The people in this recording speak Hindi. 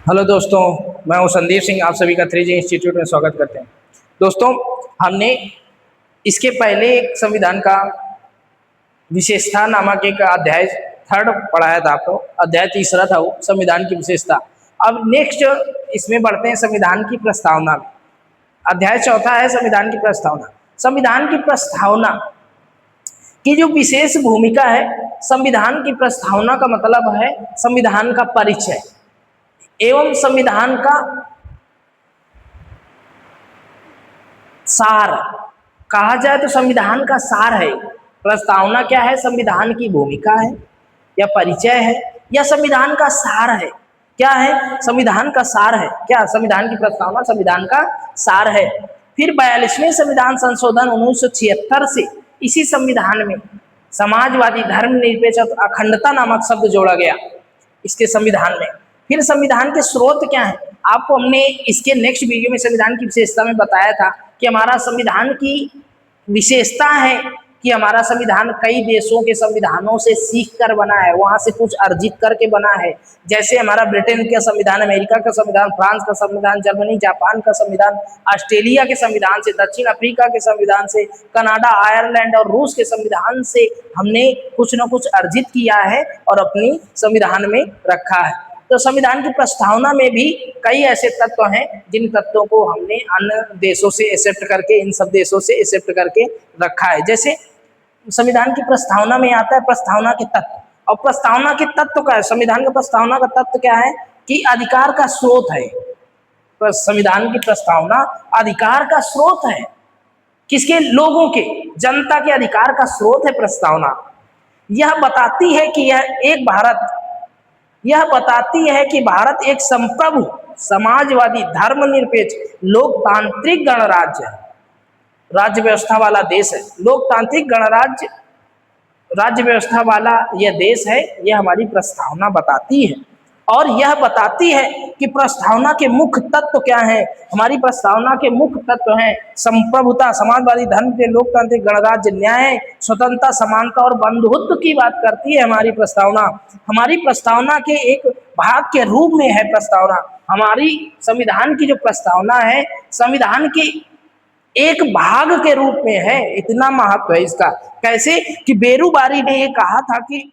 हेलो दोस्तों, मैं हूं संदीप सिंह। आप सभी का 3G इंस्टीट्यूट में स्वागत करते हैं। दोस्तों, हमने इसके पहले एक संविधान का विशेषता नामक एक अध्याय थर्ड पढ़ाया था आपको। अध्याय तीसरा था वो संविधान की विशेषता। अब नेक्स्ट इसमें बढ़ते हैं संविधान की प्रस्तावना में। अध्याय चौथा है संविधान की प्रस्तावना। संविधान की प्रस्तावना की जो विशेष भूमिका है, संविधान की प्रस्तावना का मतलब है संविधान का परिचय एवं संविधान का सार। कहा जाए तो संविधान का सार है। प्रस्तावना क्या है? संविधान की भूमिका है या परिचय है या संविधान का सार है? क्या है? संविधान का सार है। क्या संविधान की प्रस्तावना संविधान का सार है? फिर 42वें संविधान संशोधन 1976 से इसी संविधान में समाजवादी, धर्मनिरपेक्ष, अखंडता नामक शब्द जोड़ा गया इसके संविधान में। फिर संविधान के स्रोत क्या है? आपको हमने इसके नेक्स्ट वीडियो में संविधान की विशेषता में बताया था कि हमारा संविधान की विशेषता है कि हमारा संविधान कई देशों के संविधानों से सीख कर बना है, वहां से कुछ अर्जित करके बना है। जैसे हमारा ब्रिटेन का संविधान, अमेरिका का संविधान, फ्रांस का संविधान, जर्मनी, जापान का संविधान, ऑस्ट्रेलिया के संविधान से, दक्षिण अफ्रीका के संविधान से, कनाडा, आयरलैंड और रूस के संविधान से हमने कुछ न कुछ अर्जित किया है और अपनी संविधान में रखा है। तो संविधान की प्रस्तावना में भी कई ऐसे तत्व हैं जिन तत्वों को हमने अन्य देशों से एक्सेप्ट करके, इन सब देशों से एक्सेप्ट करके रखा है। जैसे संविधान की प्रस्तावना में आता है प्रस्तावना के तत्व। और प्रस्तावना के तत्व का है, संविधान का प्रस्तावना का तत्व क्या है कि अधिकार का स्रोत है। संविधान की प्रस्तावना अधिकार का स्रोत है। किसके? लोगों के, जनता के अधिकार का स्रोत है प्रस्तावना। यह बताती है कि यह बताती है कि भारत एक संप्रभु, समाजवादी, धर्मनिरपेक्ष, लोकतांत्रिक गणराज्य है, राज्य व्यवस्था वाला देश है। लोकतांत्रिक गणराज्य, राज्य व्यवस्था वाला यह देश है। यह हमारी प्रस्तावना बताती है। और यह बताती है कि प्रस्तावना के मुख्य तत्व क्या हैं। हमारी प्रस्तावना के मुख्य तत्व हैं संप्रभुता, समाजवादी, धर्म के, लोकतांत्रिक गणराज्य, न्याय, स्वतंत्रता, समानता और बंधुत्व की बात करती है हमारी प्रस्तावना। हमारी प्रस्तावना के एक भाग के रूप में है प्रस्तावना। हमारी संविधान की जो प्रस्तावना है, संविधान की एक भाग के रूप में है। इतना महत्व है इसका। कैसे कि बेरूबारी ने ये कहा था कि